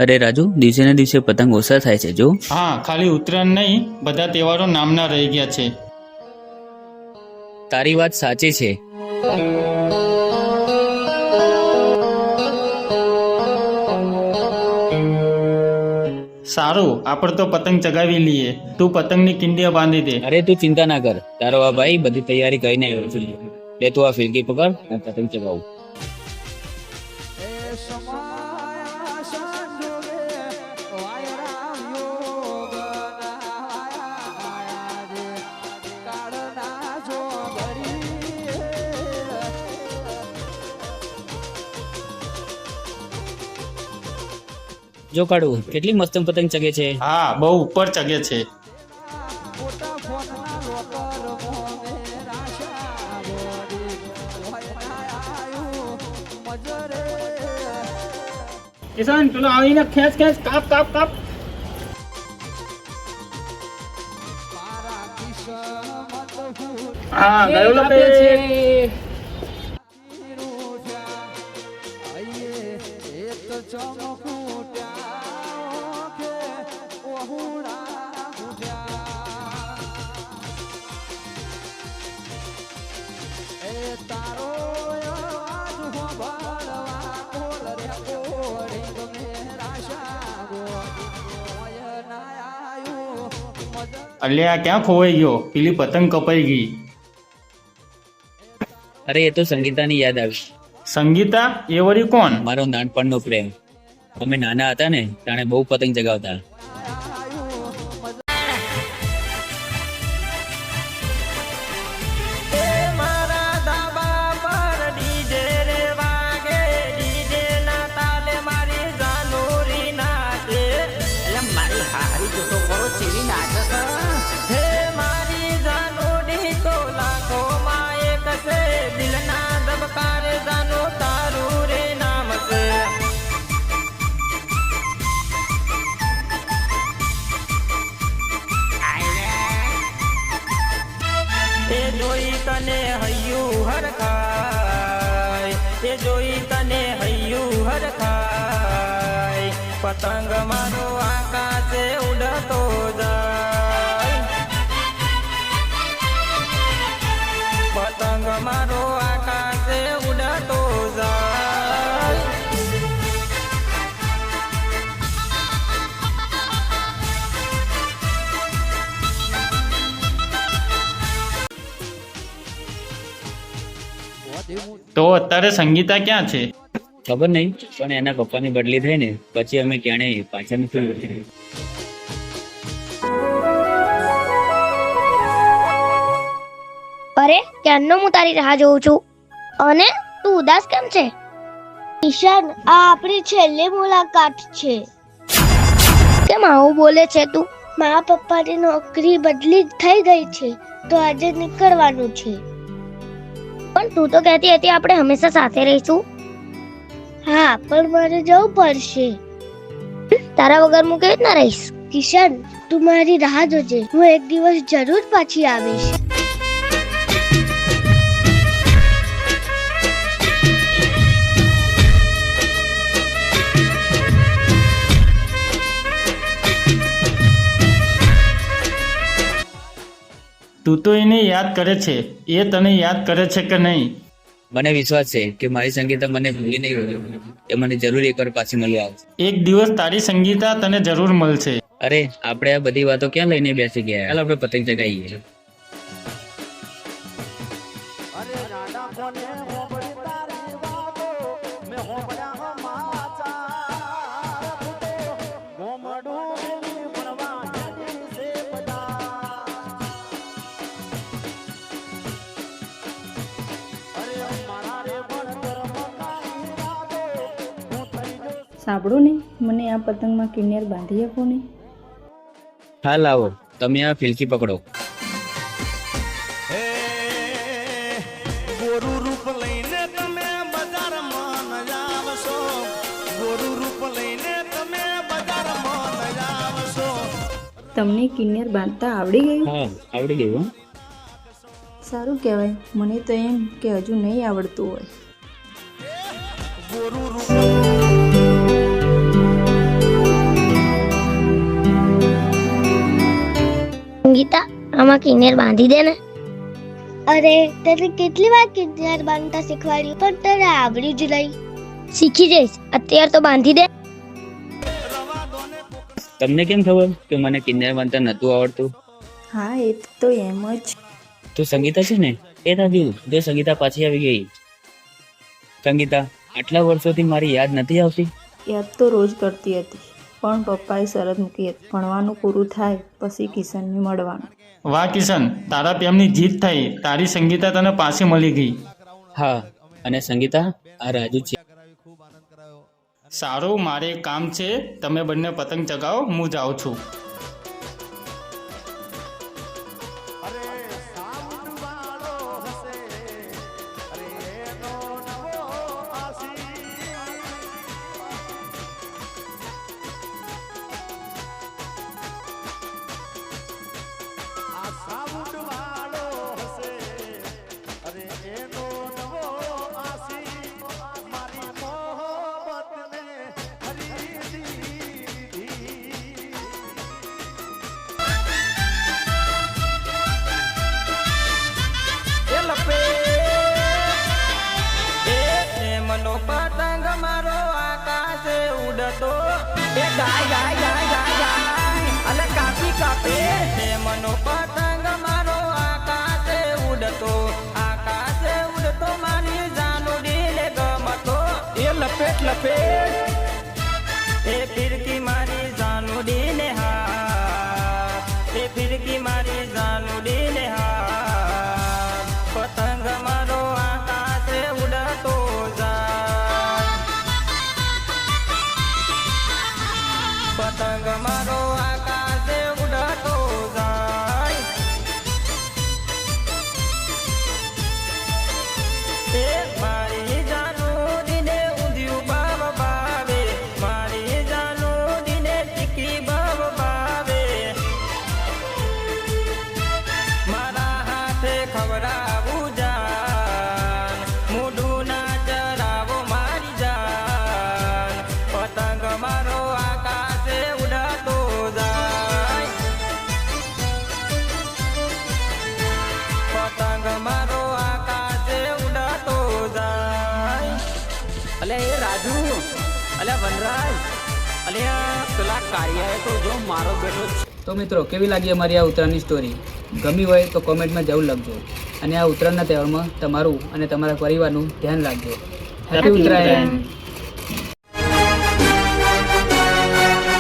અરે રાજુ, દિવસે ને દિવસે પતંગ ઓછા થાય છે જો. હા, ખાલી ઉત્તરાયણ નહીં, બધા તહેવારો નામના રહી ગયા છે. તારી વાત સાચી છે. સારું, આપણે તો પતંગ ચગાવી લઈએ. તું પતંગની કિંડિયા બાંધી દે. અરે તું ચિંતા ના કર, તારો આ ભાઈ બધી તૈયારી કરીને આવ્યો છે. લે તું આ ફિરકી પકડ અને પતંગ ચગાવું. જો કાઢું કેટલી મસ્ત પતંગ ચગે છે. હા, બહુ ઉપર ચગે છે. કિશન, પેલો આવીને ખેંચ ખેંચ, કાપ કાપ કાપ. હા, ગયો લો બે. અલ્યા, ક્યાં ખોવાઈ ગયો? પેલી પતંગ કપાઈ ગઈ. અરે એ તો સંગીતાની યાદ આવી. સંગીતા? એ વળી કોણ? મારો નાનપણનો પ્રેમ. અમે નાના હતા ને તાણે બહુ પતંગ ચગાવતા. તને હૈયું હરખાય, એ જોઈ તને હૈયું હરખાય. પતંગ મારો આકાશે ઉડતો જાય, પતંગ મારો આકાશે ઉડતો જાય. તો અત્યારે સંગીતા ક્યાં છે? ખબર નહીં, પણ એના પપ્પાની બદલી થઈ ને પછી અમે ક્યાંય પાછા નથી. અરે ક્યારનો હું તારી રાહ જોઉં છું અને તું ઉદાસ કેમ છે? ઈશાન, આ આપણી છેલ્લી મુલાકાત છે. કેમ આવું બોલે છે તું? મારા પપ્પાની નોકરી બદલી થઈ ગઈ છે તો આજે નીકળવાનું છે. પણ તું તો કહેતી હતી આપણે હંમેશા સાથે રહીશું. હા, પણ મારે જવું પડશે. તારા વગર હું કેવી રીતના રહીશ? કિશન, તું મારી રાહ જોજે, હું એક દિવસ જરૂર પાછી આવીશ. તું તો એને યાદ કરે છે, એ તને યાદ કરે છે કે નહીં? મને વિશ્વાસ છે કે મારી સંગીતા મને ભૂલી નહીં હોય. એ મને જરૂર એકવાર પાછી મળવા આવશે. એક દિવસ તારી સંગીતા તને જરૂર મળશે. અરે આપણે આ બધી વાતો ક્યાં લઈને બેસી ગયા? ચાલ આપણે પતંગ ચગાવીએ. સાંભળો ને, મને આ પતંગમાં કિન્નર બાંધી આપો ને. હા લાવો, તમે આ ફિલકી પકડો. ગોરું રૂપ લઈને તમે બજારમાં ન આવશો, ગોરું રૂપ લઈને તમે બજારમાં ન આવશો. તમને કિન્નર બાંધતા આવડી ગયું? હા, આવડી ગયું. સારું કહેવાય. મને તો એમ કે હજુ નહીં આવડતું હોય. ઉત્તરાયણમાં કિન્નર બાંધી દે ને. અરે તને કેટલી વાર કિન્નર બાંધતા શીખવાડ્યું પણ તને આવડી જ નહીં. શીખી જઈશ, અત્યારે તો બાંધી દે. તમને કેમ ખબર કે મને કિન્નર બાંધતા નતું આવડતું? હા એ તો એમ જ. તું સંગીતા છે ને, એ થયું જે સંગીતા પાછી આવી ગઈ. સંગીતા, આટલા વર્ષોથી મારી યાદ નથી આવતી? યાદ તો રોજ કરતી હતી, પણ પપ્પાએ શરત મૂકી હતી, ભણવાનું પૂરું થાય પછી કિશનને મળવાનું. વાહ કિશન, તારા પ્રેમની જીત થઈ. તારી સંગીતા તને પાછી મળી ગઈ. હા, અને સંગીતા, આ રાજુ છે. સારું, મારે એક કામ છે. તમે બંને પતંગ ચગાવો, હું જાઉં છું. મનો પતંગ મારો આકાશે ઉડતો એ ગાય ગાય ગાય ગાય ગાય અલે કાપી કાપે એ મનો પતંગ મારો આકાશે ઉડતો મારી જાનુડી લે ગમતો એ લપેટ લપેટ એ ફિરકી મારી જાનુડી ને હા એ ફિરકી મારી જાનુડી ને હા પતંગ મારો આકાશે ઉડતો પતંગ મારો આકાશે ઉડતો જાય એ મારી જાનુડીને ઊંધિયું બાબ ભાવે મારી જાનુડીને ટીકી બાબ ભાવે મારા હાથે ખવડાવું જાન મોઢું ના ચરાવો મારી જાન પતંગ મારો આકાશે ઉડતો જાય પતંગ મારો આકાશે ઉડતો જાય અલે એ રાજુ અલે વનરાજ અલે આ પેલા કાર્યએ તો જો મારો બેટો છે. તો મિત્રો, કેવી લાગી અમારી આ ઉત્તરાયણની સ્ટોરી? ગમી હોય તો કોમેન્ટમાં જરૂર લખજો. અને આ ઉત્તરાયણના તહેવારમાં તમારું અને તમારા પરિવારનું ધ્યાન રાખજો. હેપી ઉત્તરાયણ.